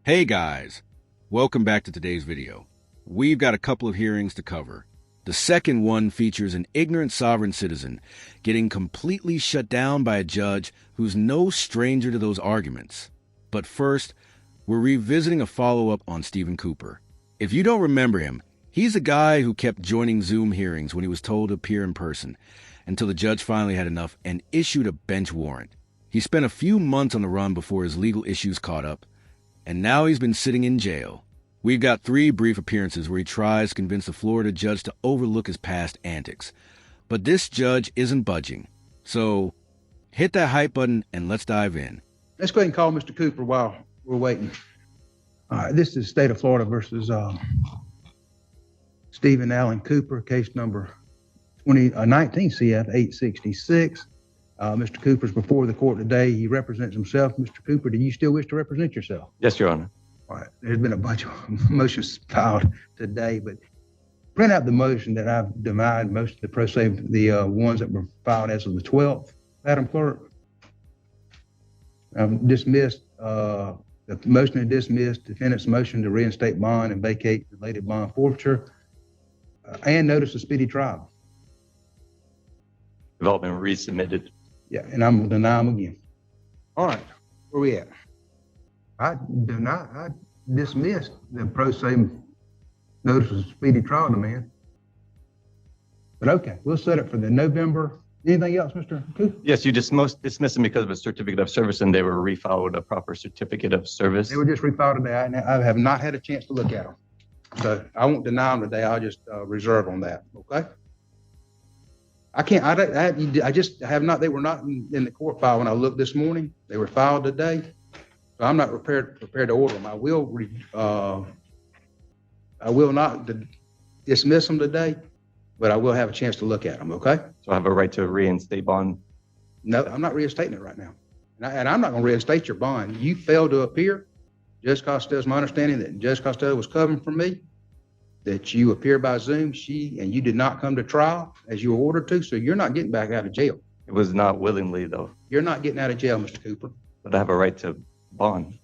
Hey guys, welcome back to today's video. We've got a couple of hearings to cover. The second one features an ignorant sovereign citizen getting completely shut down by a judge who's no stranger to those arguments. But first, we're revisiting a follow-up on Stephen Cooper. If you don't remember him, he's a guy who kept joining Zoom hearings when he was told to appear in person, until the judge finally had enough and issued a bench warrant. He spent a few months on the run before his legal issues caught up, and now he's been sitting in jail. We've got 3 brief appearances where he tries to convince the Florida judge to overlook his past antics. But this judge isn't budging. So hit that hype button and let's dive in. Let's go ahead and call Mr. Cooper while we're waiting. All right, this is State of Florida versus Stephen Allen Cooper, case number 19 CF 866. Mr. Cooper's before the court today. He represents himself. Mr. Cooper, do you still wish to represent yourself? Yes, Your Honor. All right. There's been a bunch of motions filed today, but print out the motion that I've denied, most of the pro se, the ones that were filed as of the 12th. Madam Clerk, dismissed, the motion to dismiss defendant's motion to reinstate bond and vacate related bond forfeiture, and notice of speedy trial. Development resubmitted. Yeah, and I'm gonna deny them again. All right, where we at? I dismissed the pro se notice of speedy trial demand. But okay, we'll set it for the November. Anything else, Mr. Cooper? Yes, you dismissed them because of a certificate of service, and they were refiled with a proper certificate of service. They were just refiled today. I have not had a chance to look at them. So I won't deny them today. I'll just reserve on that, okay? I just have not, they were not in the court file when I looked this morning. They were filed today. So I'm not prepared to order them. I will not dismiss them today, but I will have a chance to look at them, okay? So I have a right to reinstate bond? No, I'm not reinstating it right now. And I'm not gonna reinstate your bond. You failed to appear. Judge Costello, it's my understanding that Judge Costello was covering for me, that you appear by Zoom, and you did not come to trial as you were ordered to, so you're not getting back out of jail. It was not willingly, though. You're not getting out of jail, Mr. Cooper. But I have a right to bond.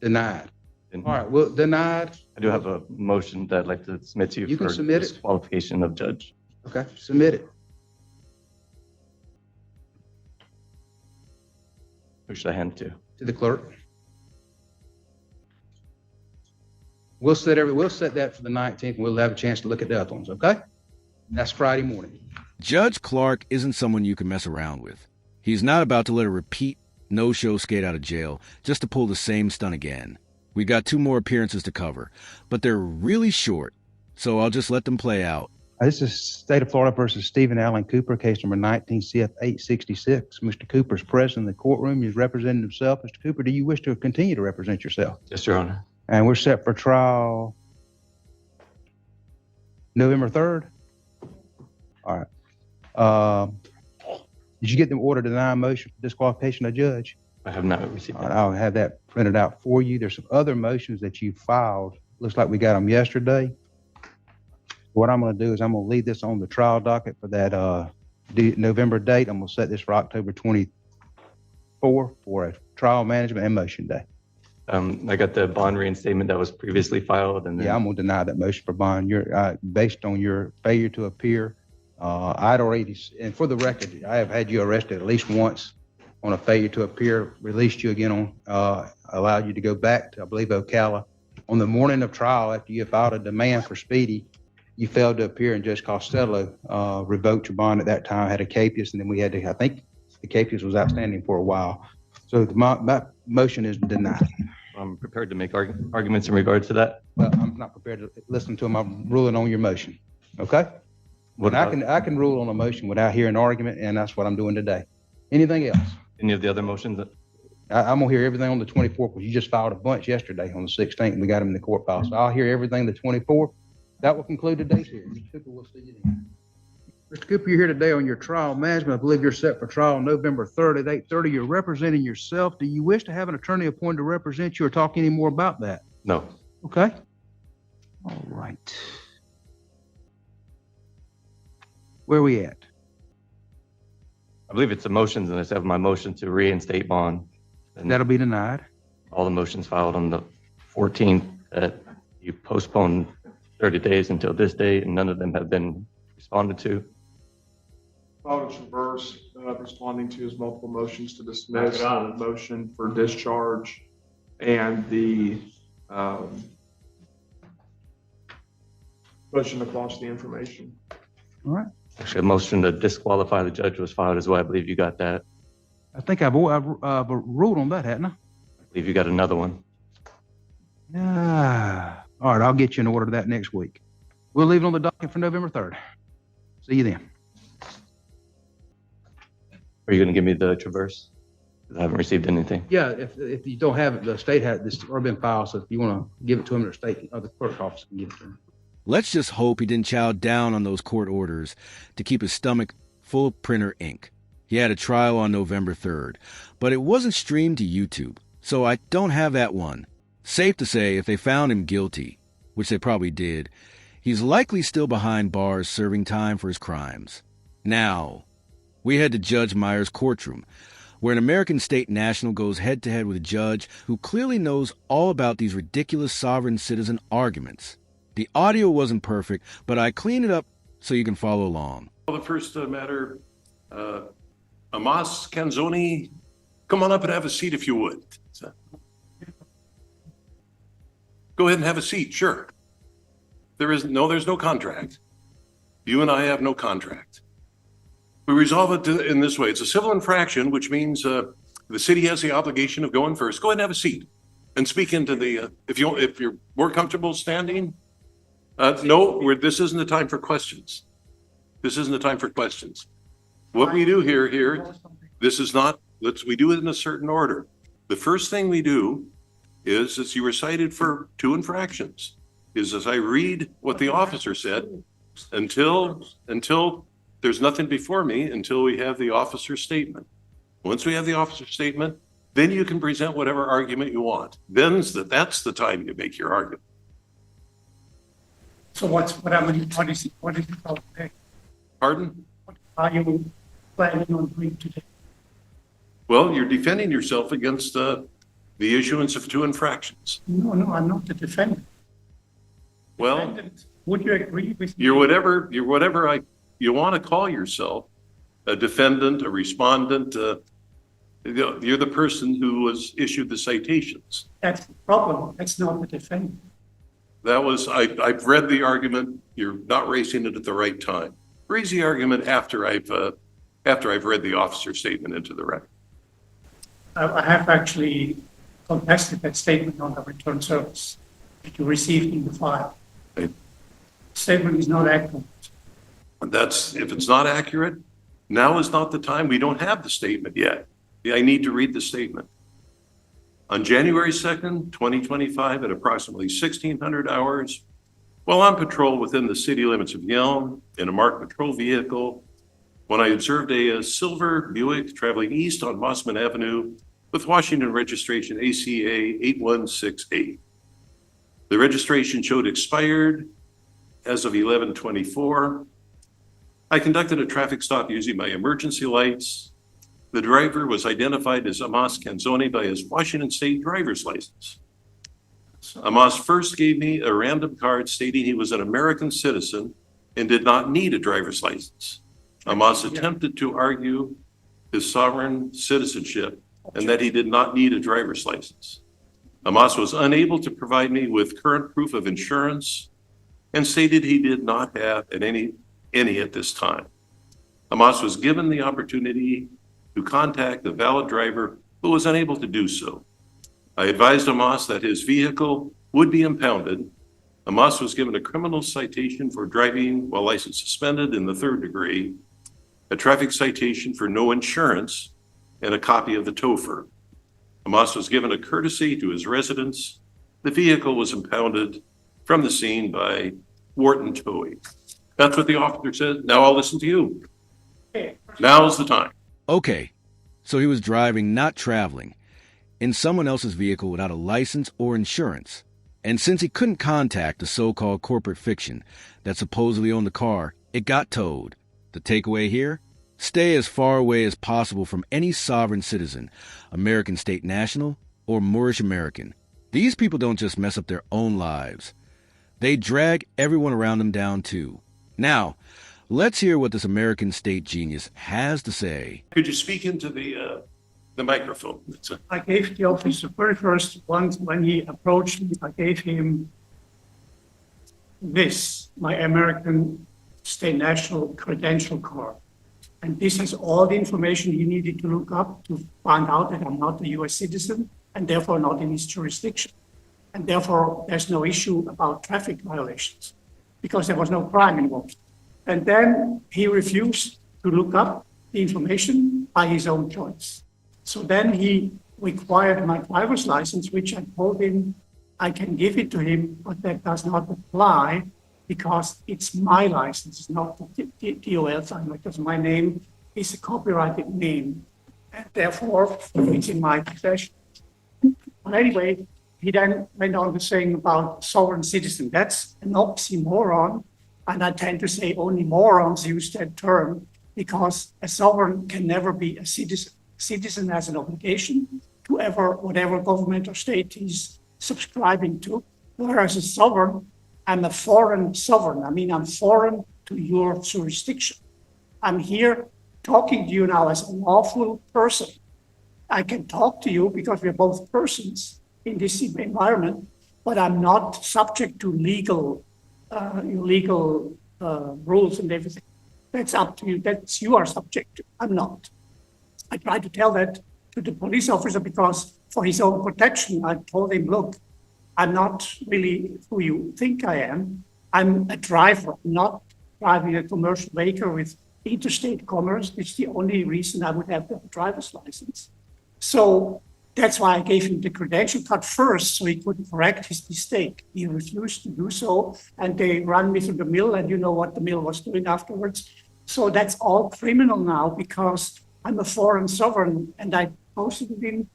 Denied. All right, well, denied. I do have a motion that I'd like to submit to you, You for can submit it. disqualification of judge. Okay, submit it. Who should I hand it to? To the clerk. We'll set that for the 19th, and we'll have a chance to look at the other ones, okay? That's Friday morning. Judge Clark isn't someone you can mess around with. He's not about to let a repeat no-show skate out of jail just to pull the same stunt again. We got 2 more appearances to cover, but they're really short, so I'll just let them play out. This is State of Florida versus Stephen Allen Cooper, case number 19 CF 866. Mr. Cooper's present in the courtroom. He's representing himself. Mr. Cooper, do you wish to continue to represent yourself? Yes, Your Honor. And we're set for trial November 3rd. All right. Did you get the order to deny motion for disqualification of judge? I have not received All that. right, I'll have that printed out for you. There's some other motions that you filed. Looks like we got them yesterday. What I'm going to do is I'm going to leave this on the trial docket for that November date. I'm going to set this for October 24 for a trial management and motion day. I got the bond reinstatement that was previously filed, and then Yeah, I'm gonna deny that motion for bond. You're based on your failure to appear. I'd already, and for the record, I have had you arrested at least once on a failure to appear, released you again on, allowed you to go back to, I believe, Ocala. On the morning of trial, after you filed a demand for speedy, you failed to appear, and Judge Costello revoked your bond at that time, had a capias, and then we had to, I think the capias was outstanding for a while. So my motion is denied. I'm prepared to make arguments in regard to that. Well, I'm not prepared to listen to them. I'm ruling on your motion. Okay? What And about I can rule on a motion without hearing argument, and that's what I'm doing today. Anything else? any of the other motions? I'm gonna hear everything on the 24th, because you just filed a bunch yesterday on the 16th, and we got them in the court file. So I'll hear everything the 24th. That will conclude today's hearing. Mr. Cooper, we'll see you then. Mr. Cooper, you're here today on your trial management. I believe you're set for trial November 3rd at 8:30. You're representing yourself. Do you wish to have an attorney appointed to represent you, or talk any more about that? No. Okay. All right. Where are we at? I believe it's the motions, and I just have my motion to reinstate bond. And That'll be denied. all the motions filed on the 14th that you postponed 30 days until this date, and none of them have been responded to. Filed a traverse, responding to his multiple motions to dismiss, the motion for discharge, and the motion to quash the information. All right. Actually, a motion to disqualify the judge was filed as well. I believe you got that. I think I've ruled on that, hadn't I? I believe you got another one. Yeah. All right, I'll get you an order to that next week. We'll leave it on the docket for November 3rd. See you then. Are you going to give me the traverse? 'Cause I haven't received anything. Yeah, if you don't have it, the state has this already been filed, so if you want to give it to him, the clerk's office can give it to him. Let's just hope he didn't chow down on those court orders to keep his stomach full of printer ink. He had a trial on November 3rd, but it wasn't streamed to YouTube, so I don't have that one. Safe to say, if they found him guilty, which they probably did, he's likely still behind bars serving time for his crimes. Now, we head to Judge Meyer's courtroom, where an American state national goes head-to-head with a judge who clearly knows all about these ridiculous sovereign citizen arguments. The audio wasn't perfect, but I cleaned it up so you can follow along. Well, the first matter, Amos Canzoni, come on up and have a seat if you would. Go ahead and have a seat, sure. There's no contract. You and I have no contract. We resolve it in this way. It's a civil infraction, which means the city has the obligation of going first. Go ahead and have a seat and speak into the, if you're more comfortable standing. No, this isn't the time for questions. This isn't the time for questions. What we do here, this is not, we do it in a certain order. The first thing we do is, as you were cited for 2 infractions, is as I read what the officer said, until there's nothing before me, until we have the officer's statement. Once we have the officer's statement, then you can present whatever argument you want. That's the time you make your argument. So what is it called today? Pardon? What are you planning on doing today? Well, you're defending yourself against the issuance of 2 infractions. No, I'm not the defendant. Well, Defendant, would you agree with me? you're whatever you want to call yourself, a defendant, a respondent. You're the person who was issued the citations. That's the problem. That's not the defendant. I've read the argument. You're not raising it at the right time. Raise the argument after I've read the officer's statement into the record. I have actually contested that statement on the return service that you received in the file. Right. Statement is not accurate. If it's not accurate, now is not the time. We don't have the statement yet. I need to read the statement. On January 2nd, 2025, at approximately 1600 hours, while on patrol within the city limits of Yelm in a marked patrol vehicle, when I observed a silver Buick traveling east on Mossman Avenue with Washington registration ACA 8168. The registration showed expired as of 11/24. I conducted a traffic stop using my emergency lights. The driver was identified as Amos Canzoni by his Washington State driver's license. Amos first gave me a random card stating he was an American citizen and did not need a driver's license. Amos attempted to argue his sovereign citizenship and that he did not need a driver's license. Amos was unable to provide me with current proof of insurance and stated he did not have any at this time. Amos was given the opportunity to contact the valid driver, but was unable to do so. I advised Amos that his vehicle would be impounded. Amos was given a criminal citation for driving while license suspended in the 3rd degree, a traffic citation for no insurance, and a copy of the TOFR. Amos was given a courtesy to his residence. The vehicle was impounded from the scene by Wharton Towing. That's what the officer said. Now I'll listen to you. Now's the time. Okay, so he was driving, not traveling, in someone else's vehicle without a license or insurance. And since he couldn't contact the so-called corporate fiction that supposedly owned the car, it got towed. The takeaway here? Stay as far away as possible from any sovereign citizen, American state national or Moorish American. These people don't just mess up their own lives. They drag everyone around them down too. Now, let's hear what this American state genius has to say. Could you speak into the microphone? I gave the officer very first once when he approached me, I gave him this, my American state national credential card. And this has all the information he needed to look up to find out that I'm not a US citizen and therefore not in his jurisdiction. And therefore, there's no issue about traffic violations because there was no crime involved. And then he refused to look up the information by his own choice. So then he required my driver's license, which I told him I can give it to him, but that does not apply because it's my license, it's not the DOL sign, because my name is a copyrighted name, and therefore it's in my possession. But anyway, he then went on to saying about sovereign citizen. That's an oxymoron, and I tend to say only morons use that term because a sovereign can never be a citizen. Citizen has an obligation to whatever government or state he's subscribing to, whereas a sovereign, I'm a foreign sovereign. I mean, I'm foreign to your jurisdiction. I'm here talking to you now as a lawful person. I can talk to you because we're both persons in this environment, but I'm not subject to legal rules and everything. That's up to you. That's you are subject to. I'm not. I tried to tell that to the police officer because for his own protection, I told him, look, I'm not really who you think I am. I'm a driver, not driving a commercial vehicle with interstate commerce. It's the only reason I would have a driver's license. So that's why I gave him the credential card first so he could correct his mistake. He refused to do so, and they ran me through the mill, and you know what the mill was doing afterwards. So that's all criminal now because I'm a foreign sovereign, and I posted it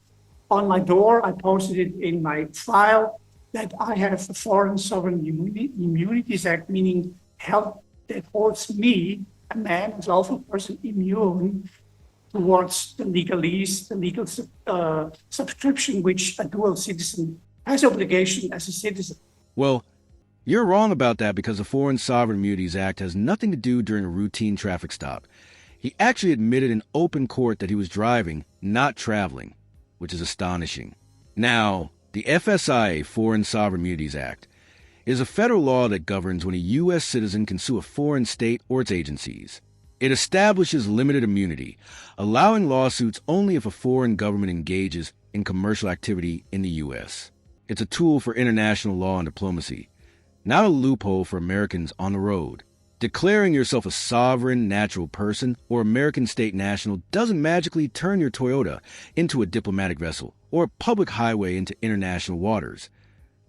on my door. I posted it in my file that I have a Foreign Sovereign Immunities Act, meaning help that holds me, a man, a lawful person, immune towards the legalese, the legal subscription, which a dual citizen has obligation as a citizen. Well, you're wrong about that because the Foreign Sovereign Immunities Act has nothing to do during a routine traffic stop. He actually admitted in open court that he was driving, not traveling, which is astonishing. Now, the FSIA, Foreign Sovereign Immunities Act, is a federal law that governs when a U.S. citizen can sue a foreign state or its agencies. It establishes limited immunity, allowing lawsuits only if a foreign government engages in commercial activity in the U.S. It's a tool for international law and diplomacy, not a loophole for Americans on the road. Declaring yourself a sovereign natural person or American state national doesn't magically turn your Toyota into a diplomatic vessel or a public highway into international waters,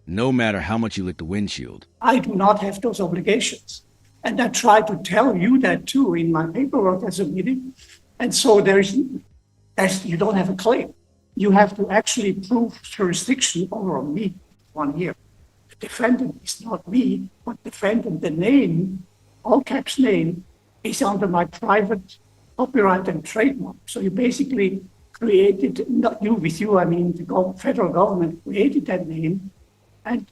no matter how much you lick the windshield. I do not have those obligations. And I try to tell you that too in my paperwork as a meeting. And so you don't have a claim. You have to actually prove jurisdiction over me 1 year. The defendant is not me, but defendant, the name, all caps name, is under my private copyright and trademark. So you basically created, not you with you, I mean the federal government created that name. And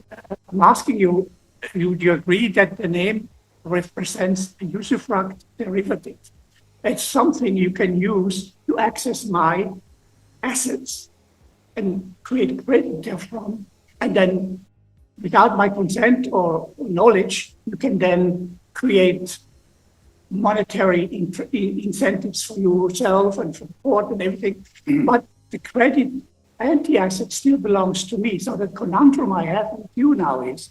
I'm asking you, do you agree that the name represents a usufruct derivative? It's something you can use to access my assets and create credit therefrom. And then without my consent or knowledge, you can then create monetary incentives for yourself and for the court and everything. But the credit and the asset still belongs to me. So the conundrum I have with you now is,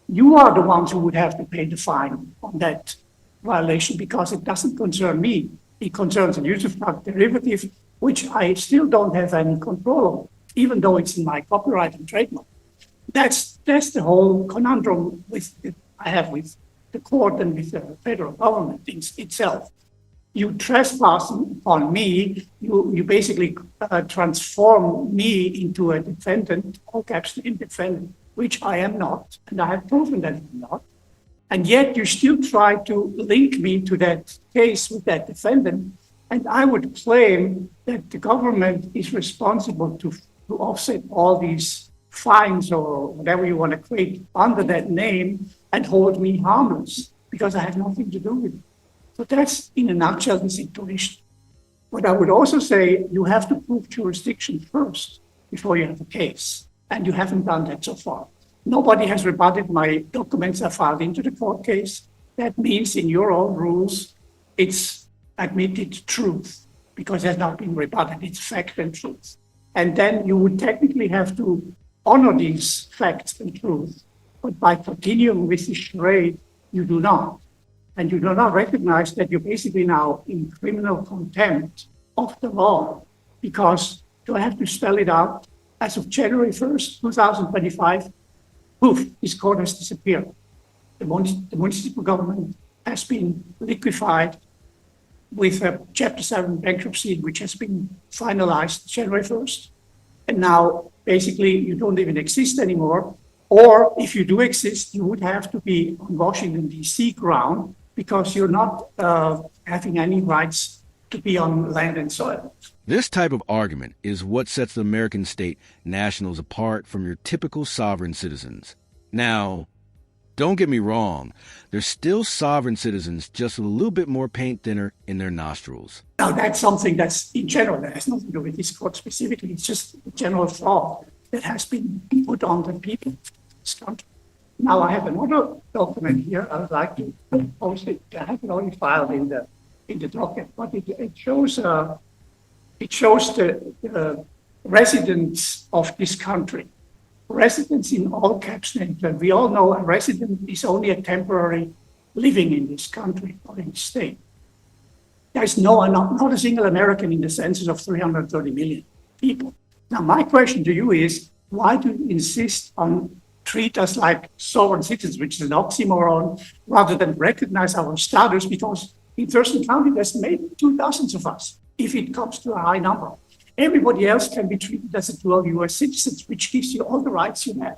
you are the ones who would have to pay the fine on that violation because it doesn't concern me. It concerns a usufruct derivative, which I still don't have any control over, even though it's in my copyright and trademark. That's the whole conundrum I have with the court and with the federal government itself. You trespass upon me, you basically transform me into a defendant, all caps defendant, which I am not, and I have proven that I'm not. And yet you still try to link me to that case with that defendant. And I would claim that the government is responsible to offset all these fines or whatever you want to create under that name and hold me harmless because I have nothing to do with it. So that's in a nutshell the situation. But I would also say you have to prove jurisdiction first before you have a case. And you haven't done that so far. Nobody has rebutted my documents I filed into the court case. That means in your own rules, it's admitted truth because it has not been rebutted. It's fact and truth. And then you would technically have to honor these facts and truth. But by continuing with the charade, you do not. And you do not recognize that you're basically now in criminal contempt of the law because do I have to spell it out? As of January 1st, 2025, poof, this court has disappeared. The municipal government has been liquefied with a Chapter 7 bankruptcy, which has been finalized January 1st. And now, basically, you don't even exist anymore. Or if you do exist, you would have to be on Washington, D.C. ground because you're not having any rights to be on land and soil. This type of argument is what sets the American state nationals apart from your typical sovereign citizens. Now, don't get me wrong, they're still sovereign citizens, just a little bit more paint thinner in their nostrils. Now, that's something that's in general, that has nothing to do with this court specifically. It's just a general thought that has been put on the people of this country. Now, I have another document here. I would like to post it. I have it already filed in the docket, but it shows the residents of this country. Residents in all caps named. We all know a resident is only a temporary living in this country or in the state. There's not a single American in the census of 330 million people. Now, my question to you is, why do you insist on treat us like sovereign citizens, which is an oxymoron, rather than recognize our status? Because in Thurston County, there's maybe 2,000 of us, if it comes to a high number. Everybody else can be treated as a dual U.S. citizens, which gives you all the rights you have,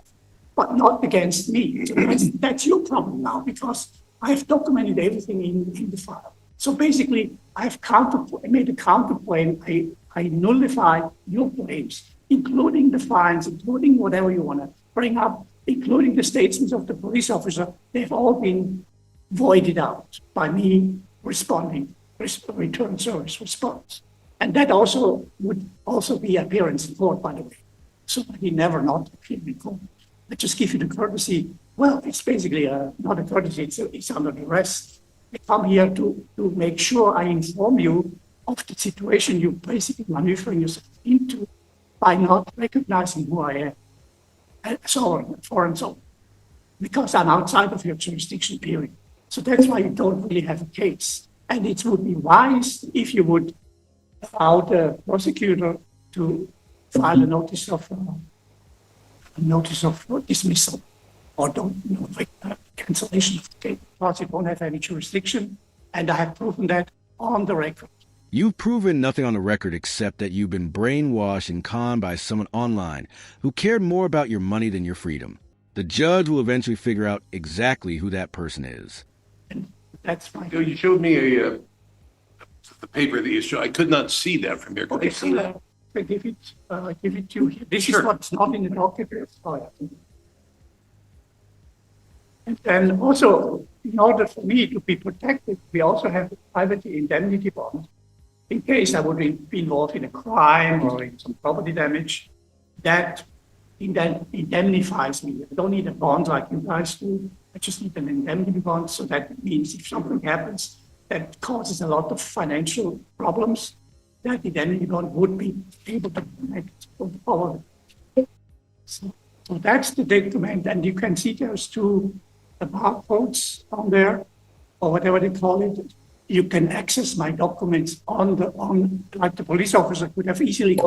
but not against me. So that's your problem now, because I have documented everything in the file. So basically, I made a counterclaim. I nullified your claims, including the fines, including whatever you want to bring up, including the statements of the police officer. They've all been voided out by me responding, return service response. And that also would also be appearance in court, by the way. So he never not appeared in court. I just give you the courtesy. Well, it's basically not a courtesy, it's under duress. I come here to make sure I inform you of the situation you're basically maneuvering yourself into by not recognizing who I am, foreign sovereign, because I'm outside of your jurisdiction period. So that's why you don't really have a case. And it would be wise if you would allow the prosecutor to file a notice of dismissal or cancellation of the case, because it won't have any jurisdiction. And I have proven that on the record. You've proven nothing on the record except that you've been brainwashed and conned by someone online who cared more about your money than your freedom. The judge will eventually figure out exactly who that person is. And that's fine. You showed me the paper that you showed. I could not see that from here. Could Okay, you see that? I give it to you here. This Sure. is what's not in the document. And then also, in order for me to be protected, we also have a private indemnity bond. In case I would be involved in a crime or in some property damage, that indemnifies me. I don't need a bond like you guys do. I just need an indemnity bond. So that means if something happens that causes a lot of financial problems, that indemnity bond would be able to connect for the power. So that's the document. And you can see there's two barcodes on there, or whatever they call it. You can access my documents like the police officer could have easily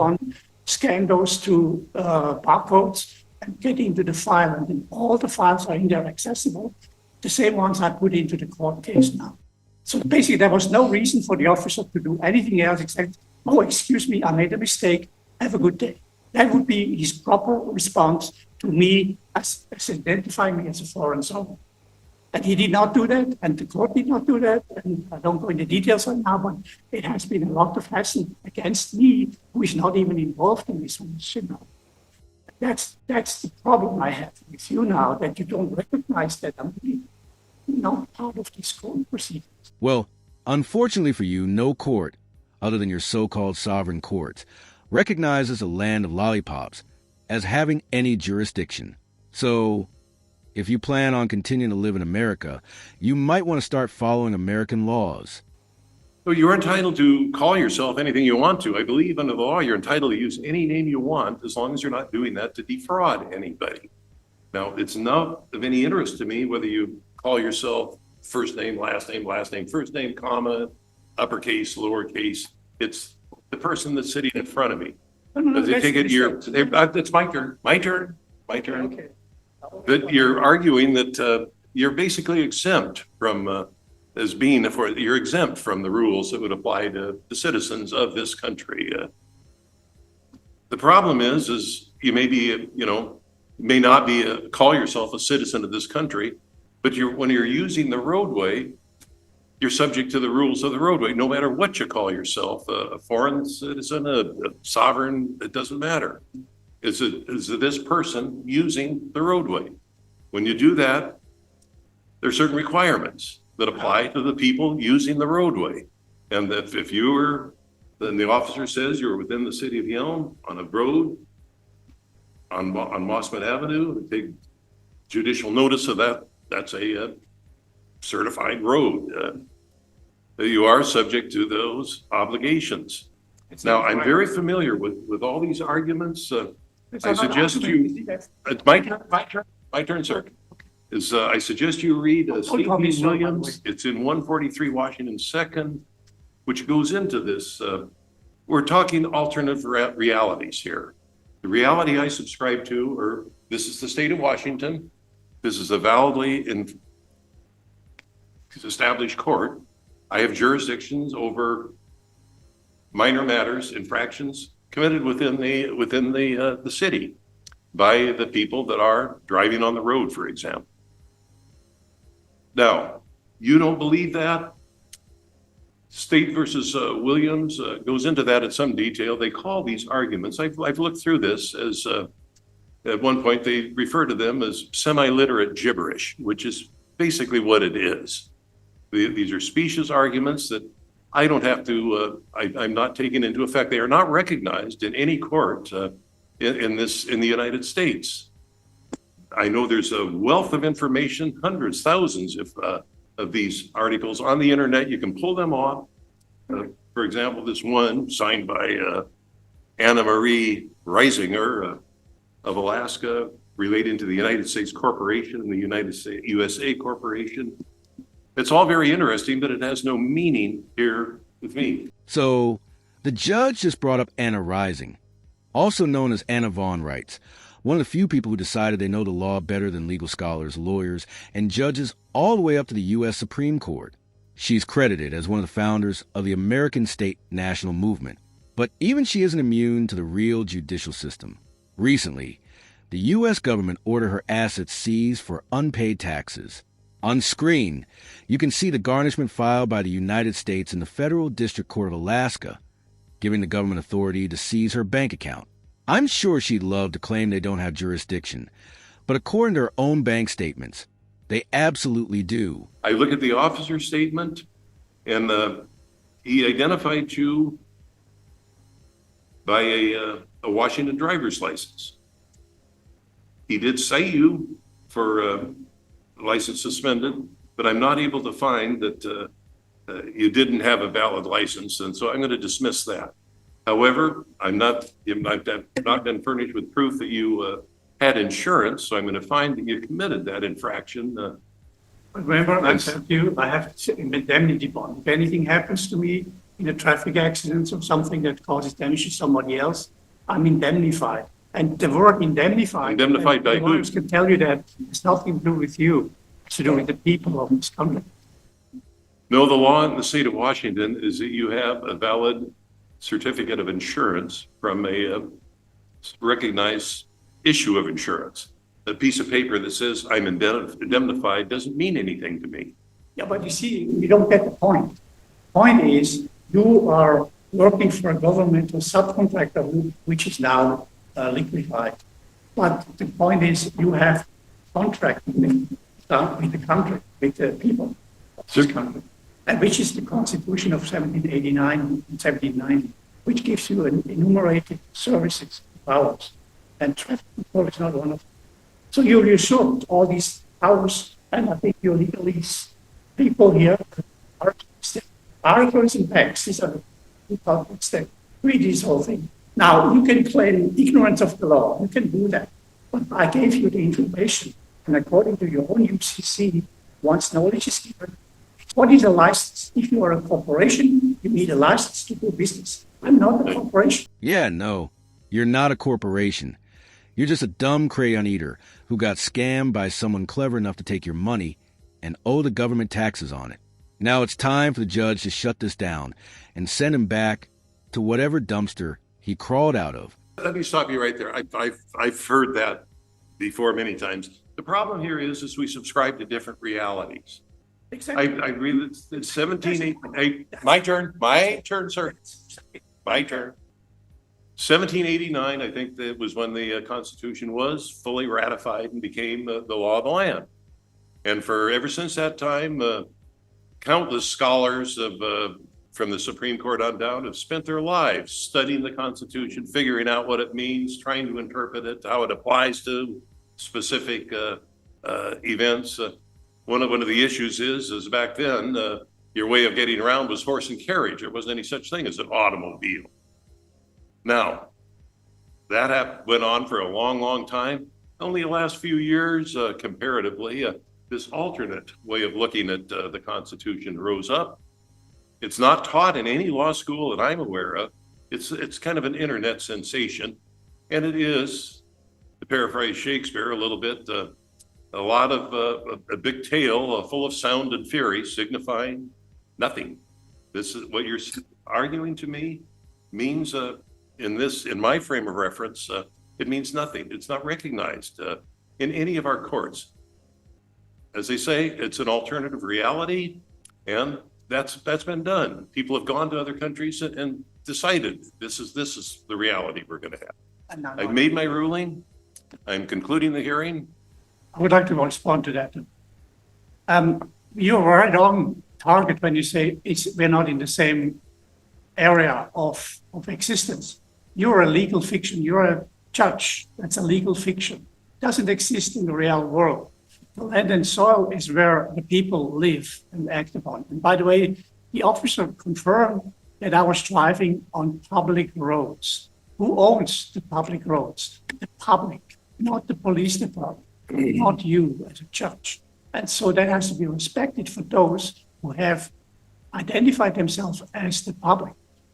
scan those two barcodes and get into the file. And then all the files are in there accessible, the same ones I put into the court case now. So basically, there was no reason for the officer to do anything else except, oh, excuse me, I made a mistake. Have a good day. That would be his proper response to me as identifying me as a foreign sovereign. And he did not do that, and the court did not do that. And I don't go into details right now, but it has been a lot of hassle against me, who is not even involved in this one. That's the problem I have with you now, that you don't recognize that I'm really not part of these court proceedings. Well, unfortunately for you, no court, other than your so-called sovereign courts, recognizes a land of lollipops as having any jurisdiction. So, if you plan on continuing to live in America, you might want to start following American laws. So you're entitled to call yourself anything you want to. I believe under the law, you're entitled to use any name you want as long as you're not doing that to defraud anybody. Now, it's not of any interest to me whether you call yourself first name, first name, comma, uppercase, lowercase. It's the person that's sitting in front of me. No, They take it, it's my turn. Okay. That you're arguing that you're basically exempt from you're exempt from the rules that would apply to the citizens of this country. The problem is you may be, may not be call yourself a citizen of this country, but when you're using the roadway, you're subject to the rules of the roadway, no matter what you call yourself, a foreign citizen, a sovereign, it doesn't matter. Is this person using the roadway? When you do that, there are certain requirements that apply to the people using the roadway. And if you were, then the officer says you're within the city of Yelm on a road on Mossman Avenue, take judicial notice of that. That's a certified road. You are subject to those obligations. Now, I'm very familiar with all these arguments. I suggest you, it's my turn, sir. I suggest you read State v. Williams. It's in 143 Washington 2nd, which goes into this. We're talking alternative realities here. The reality I subscribe to, this is the state of Washington. This is a validly established court. I have jurisdictions over minor matters, infractions committed within the city by the people that are driving on the road, for example. Now, you don't believe that? State versus Williams goes into that in some detail. They call these arguments, I've looked through this as, at one point they refer to them as semi-literate gibberish, which is basically what it is. These are specious arguments that I don't have to, I'm not taking into effect. They are not recognized in any court in the United States. I know there's a wealth of information, hundreds, thousands of these articles on the internet. You can pull them off. For example, this one signed by Anna Marie Reisinger of Alaska relating to the United States Corporation and the USA Corporation. It's all very interesting, but it has no meaning here with me. So the judge just brought up Anna Rising, also known as Anna Von Reitz, one of the few people who decided they know the law better than legal scholars, lawyers, and judges all the way up to the U.S. Supreme Court. She's credited as one of the founders of the American State National Movement. But even she isn't immune to the real judicial system. Recently, the U.S. government ordered her assets seized for unpaid taxes. On screen, you can see the garnishment filed by the United States in the Federal District Court of Alaska, giving the government authority to seize her bank account. I'm sure she'd love to claim they don't have jurisdiction, but according to her own bank statements, they absolutely do. I look at the officer's statement, and he identified you by a Washington driver's license. He did cite you for license suspended, but I'm not able to find that you didn't have a valid license, and so I'm going to dismiss that. However, I've not been furnished with proof that you had insurance, so I'm going to find that you committed that infraction. Remember, I said to you, I have an indemnity bond. If anything happens to me in a traffic accident or something that causes damage to somebody else, I'm indemnified. And the word indemnified, Indemnified by the who? lawyers can tell you that it's nothing to do with you. It's to do with the people of this country. No, the law in the state of Washington is that you have a valid certificate of insurance from a recognized issue of insurance. A piece of paper that says I'm indemnified doesn't mean anything to me. Yeah, but you see, you don't get the point. Point is, you are working for a governmental subcontractor which is now liquefied. But the point is, you have contract with the country, with the people of this country, and which is the Constitution of 1789 and 1790, which gives you enumerated services, powers, and traffic control is not one of them. So you're usurped all these powers, and I think your legalese people here are articles and facts. These are the topics that read this whole thing. Now, you can claim ignorance of the law. You can do that. But I gave you the information. And according to your own UCC, once knowledge is given, what is a license? If you are a corporation, you need a license to do business. I'm not a corporation. Yeah, no, you're not a corporation. You're just a dumb crayon eater who got scammed by someone clever enough to take your money and owe the government taxes on it. Now it's time for the judge to shut this down and send him back to whatever dumpster he crawled out of. Let me stop you right there. I've heard that before many times. The problem here is we subscribe to different realities. Exactly. I agree that it's my turn, sir. My turn. 1789, I think that was when the Constitution was fully ratified and became the law of the land. And for ever since that time, countless scholars from the Supreme Court on down have spent their lives studying the Constitution, figuring out what it means, trying to interpret it, how it applies to specific events. One of the issues is back then, your way of getting around was horse and carriage. There wasn't any such thing as an automobile. Now, that went on for a long, long time. Only the last few years, comparatively, this alternate way of looking at the Constitution rose up. It's not taught in any law school that I'm aware of. It's kind of an internet sensation, and it is, to paraphrase Shakespeare a little bit, a lot of a big tale full of sound and fury, signifying nothing. This is what you're arguing to me means in my frame of reference, it means nothing. It's not recognized in any of our courts. As they say, it's an alternative reality, and that's been done. People have gone to other countries and decided this is the reality we're going to have. I've made my ruling. I'm concluding the hearing. I would like to respond to that. You're right on target when you say we're not in the same area of existence. You're a legal fiction. You're a judge. That's a legal fiction. It doesn't exist in the real world. The land and soil is where the people live and act upon. And by the way, the officer confirmed that I was driving on public roads. Who owns the public roads? The public, not the police department, not you as a judge. And so that has to be respected for those who have identified themselves as the public.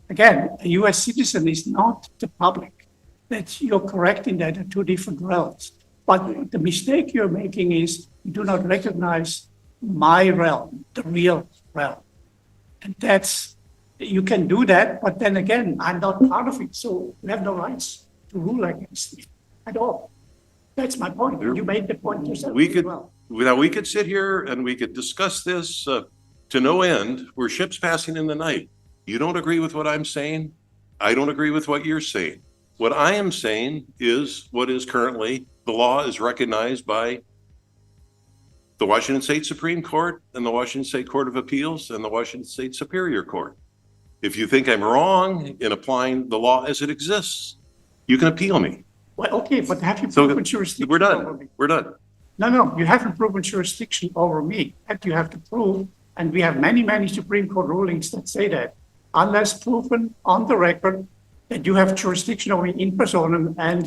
Again, a US citizen is not the public. That you're correct in that, they're two different realms. But the mistake you're making is you do not recognize my realm, the real realm. And you can do that, but then again, I'm not part of it, so you have no rights to rule against me at all. That's my point. You made the point yourself. We could sit here and we could discuss this to no end. We're ships passing in the night. You don't agree with what I'm saying. I don't agree with what you're saying. What I am saying is what is currently the law is recognized by the Washington State Supreme Court and the Washington State Court of Appeals and the Washington State Superior Court. If you think I'm wrong in applying the law as it exists, you can appeal me. Well, okay, but have you proven jurisdiction over me? We're done. No, you haven't proven jurisdiction over me. That you have to prove, and we have many Supreme Court rulings that say that. Unless proven on the record that you have jurisdiction over me in personam and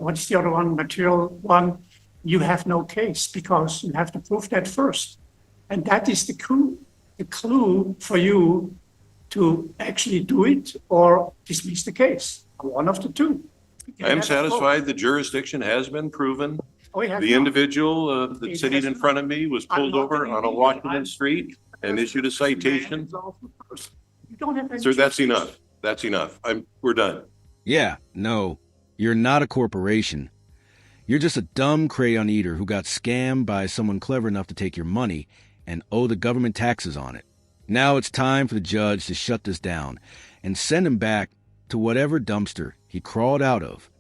what's the other one, material one, you have no case because you have to prove that first. And that is the clue for you to actually do it or dismiss the case. One of the two. I am satisfied the jurisdiction has been proven. The individual that's sitting in front of me was pulled over on a Washington street and issued a citation. Sir, that's enough. That's enough. We're done. Yeah, no, you're not a corporation. You're just a dumb crayon eater who got scammed by someone clever enough to take your money and owe the government taxes on it. Now it's time for the judge to shut this down and send him back to whatever dumpster he crawled out of.